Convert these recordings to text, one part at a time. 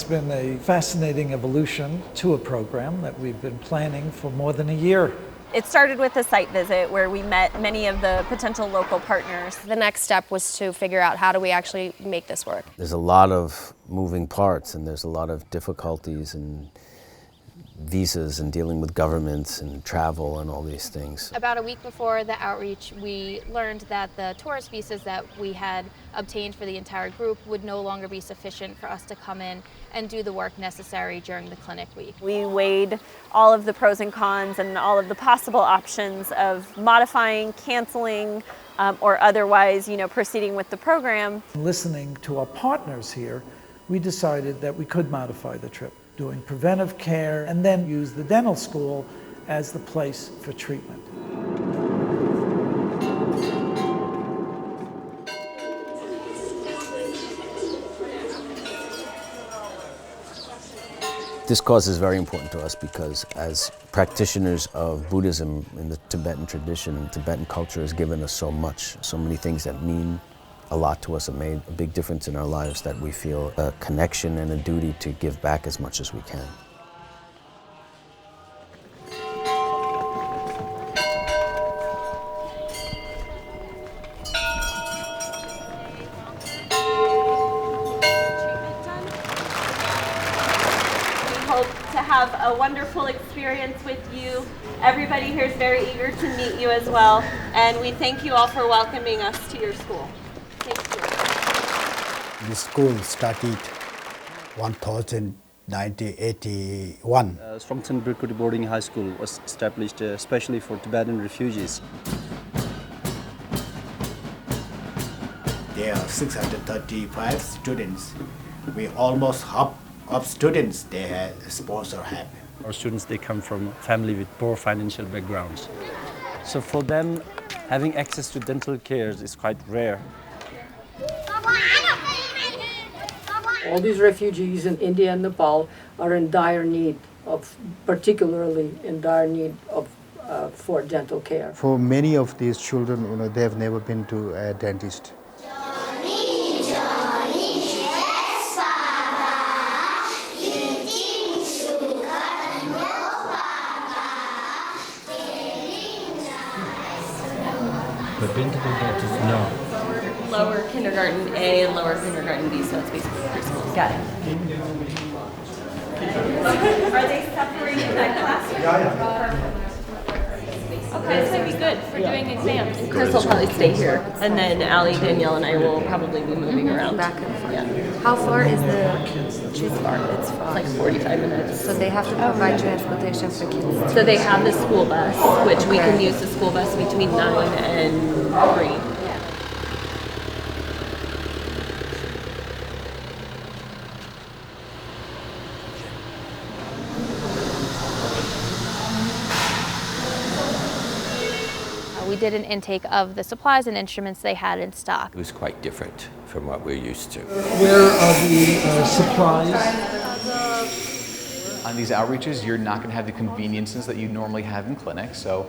It's been a fascinating evolution to a program that we've been planning for more than a year. It started with a site visit where we met many of the potential local partners. The next step was to figure out how do we actually make this work. There's a lot of moving parts and there's a lot of difficulties and visas and dealing with governments and travel and all these things. About a week before the outreach, we learned that the tourist visas that we had obtained for the entire group would no longer be sufficient for us to come in and do the work necessary during the clinic week. We weighed all of the pros and cons and all of the possible options of modifying, canceling, or otherwise, proceeding with the program. Listening to our partners here, we decided that we could modify the trip, doing preventive care, and then use the dental school as the place for treatment. This cause is very important to us because as practitioners of Buddhism in the Tibetan tradition, Tibetan culture has given us so much, so many things that mean a lot to us and made a big difference in our lives that we feel a connection and a duty to give back as much as we can. To have a wonderful experience with you. Everybody here is very eager to meet you as well, and we thank you all for welcoming us to your school. Thank you. The school started 1981. Strongton Brikudi Boarding High School was established especially for Tibetan refugees. There are 635 students. We almost half of students they have sponsor have. Our students, they come from family with poor financial backgrounds. So for them, having access to dental care is quite rare. All these refugees in India and Nepal are in dire need of, particularly in dire need of, for dental care. For many of these children, they have never been to a dentist. But been to the dentist? No. Lower kindergarten A and lower kindergarten B, so it's basically preschool. Got it. Are they separated in that classroom? Yeah. Okay, this might be good for doing exams. Chris will probably stay here, and then Allie, Danielle, and I will probably be moving around. Back and forth. Yeah. How far is the... It's far. It's like 45 minutes. So they have to provide transportation for kids? So they have the school bus, which we can use the school bus between 9 and 3. We did an intake of the supplies and instruments they had in stock. It was quite different from what we're used to. Where are the supplies? On these outreaches, you're not going to have the conveniences that you normally have in clinics. So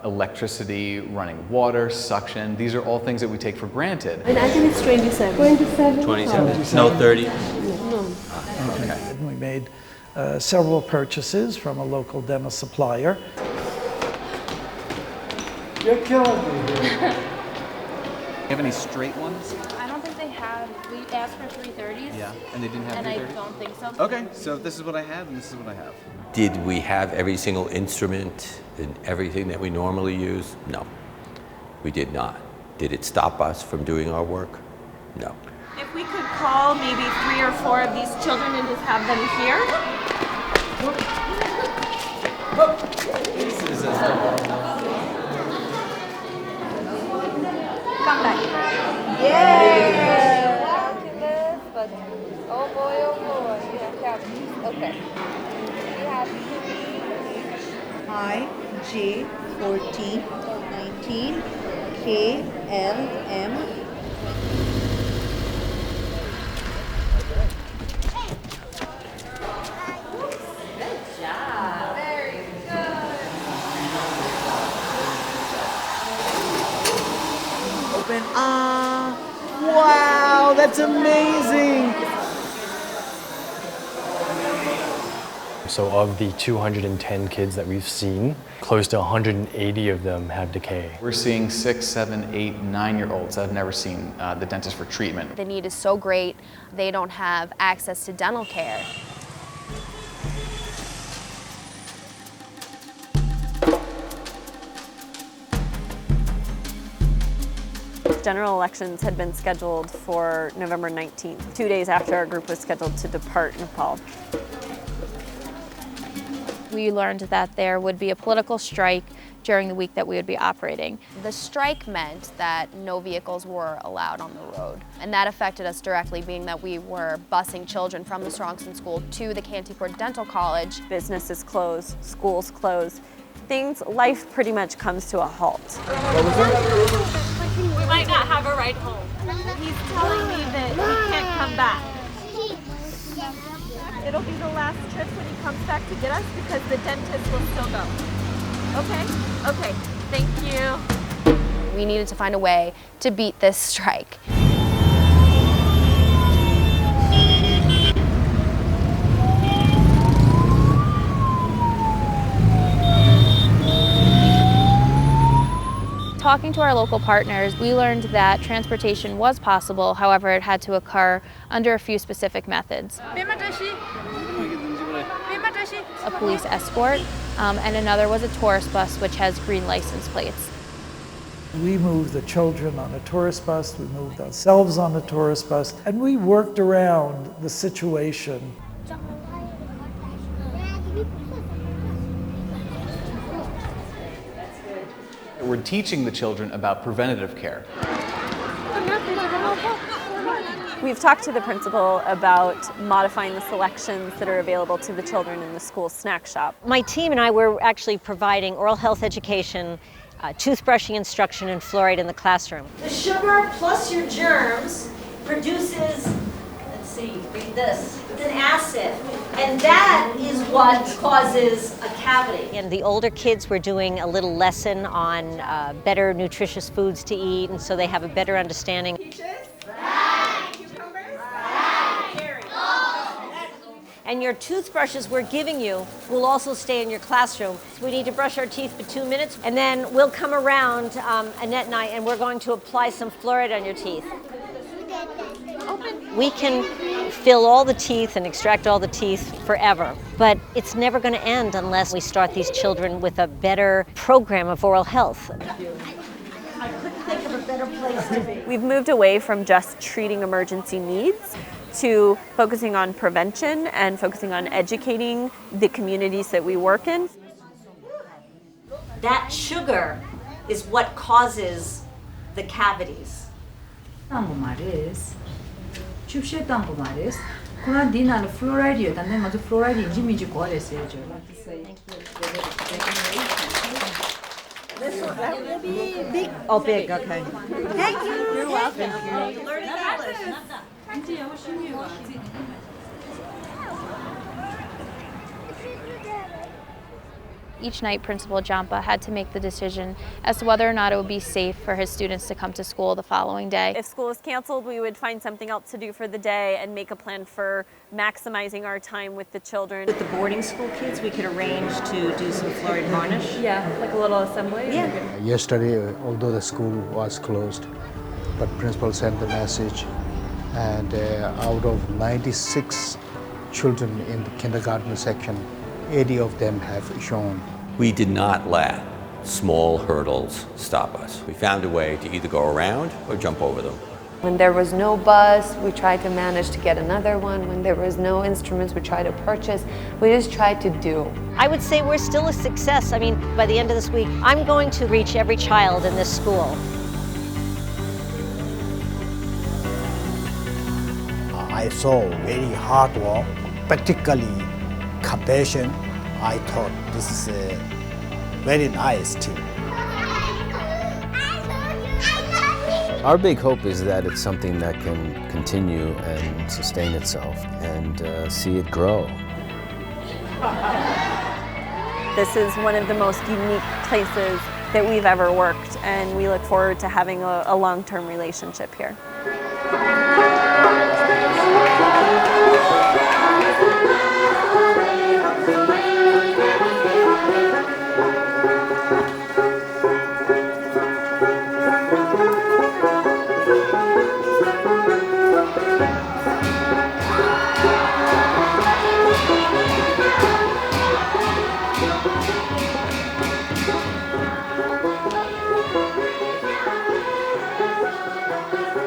electricity, running water, suction, these are all things that we take for granted. And I think it's 27. 27? 27. No, 30. No. Okay. And we made several purchases from a local dental supplier. You're killing me here. Do you have any straight ones? I don't think they had. We asked for 330s. Yeah, and they didn't have 330s? And I don't think so. Okay, so this is what I have and this is what I have. Did we have every single instrument and everything that we normally use? No, we did not. Did it stop us from doing our work? No. If we could call maybe 3 or 4 of these children and just have them here. Come back. Yay! But oh boy, we have cavities. Okay. We have I, J, 14, 19, K, L, M. Good job. Very good. Open. Wow, that's amazing. So of the 210 kids that we've seen, close to 180 of them have decay. We're seeing 6, 7, 8, 9-year-olds that have never seen the dentist for treatment. The need is so great, they don't have access to dental care. General elections had been scheduled for November 19th, 2 days after our group was scheduled to depart Nepal. We learned that there would be a political strike during the week that we would be operating. The strike meant that no vehicles were allowed on the road, and that affected us directly, being that we were busing children from the Strongson School to the Kantipur Dental College. Businesses closed, schools closed. Life pretty much comes to a halt. We might not have a ride home. He's telling me that he can't come back. It'll be the last trip when he comes back to get us because the dentist will still go. Okay? Okay, thank you. We needed to find a way to beat this strike. Talking to our local partners, we learned that transportation was possible, however, it had to occur under a few specific methods. A police escort, and another was a tourist bus which has green license plates. We moved the children on a tourist bus, we moved ourselves on a tourist bus, and we worked around the situation. We're teaching the children about preventative care. We've talked to the principal about modifying the selections that are available to the children in the school snack shop. My team and I were actually providing oral health education, toothbrushing instruction, and fluoride in the classroom. The sugar plus your germs produces, let's see, read this, it's an acid. And that is what causes a cavity. And the older kids were doing a little lesson on better nutritious foods to eat, and so they have a better understanding. And your toothbrushes we're giving you will also stay in your classroom. So we need to brush our teeth for 2 minutes, and then we'll come around, Annette and I, and we're going to apply some fluoride on your teeth. We can fill all the teeth and extract all the teeth forever, but it's never going to end unless we start these children with a better program of oral health. I couldn't think of a better place to be. We've moved away from just treating emergency needs to focusing on prevention and focusing on educating the communities that we work in. That sugar is what causes the cavities. 춥셨던 거 말이스. 그러나 니나는 플로라이드였다. 내가 먼저 플로라이드인지 미지 고아랬어야죠. That will be big. Oh, big. Okay. Thank you. You're welcome. Thank you. Learning English. Each night, Principal Jampa had to make the decision as to whether or not it would be safe for his students to come to school the following day. If school was canceled, we would find something else to do for the day and make a plan for maximizing our time with the children. With the boarding school kids, we could arrange to do some fluoride varnish. Yeah, like a little assembly. Yeah. Yesterday, although the school was closed, but principal sent the message, and out of 96 children in the kindergarten section, 80 of them have shown. We did not let small hurdles stop us. We found a way to either go around or jump over them. When there was no bus, we tried to manage to get another one. When there was no instruments, we tried to purchase. We just tried to do. I would say we're still a success. I mean, by the end of this week, I'm going to reach every child in this school. I saw very hard work, practically compassion. I thought this is a very nice team. Our big hope is that it's something that can continue and sustain itself and see it grow. This is one of the most unique places that we've ever worked, and we look forward to having a long-term relationship here. Thank you. Thank you.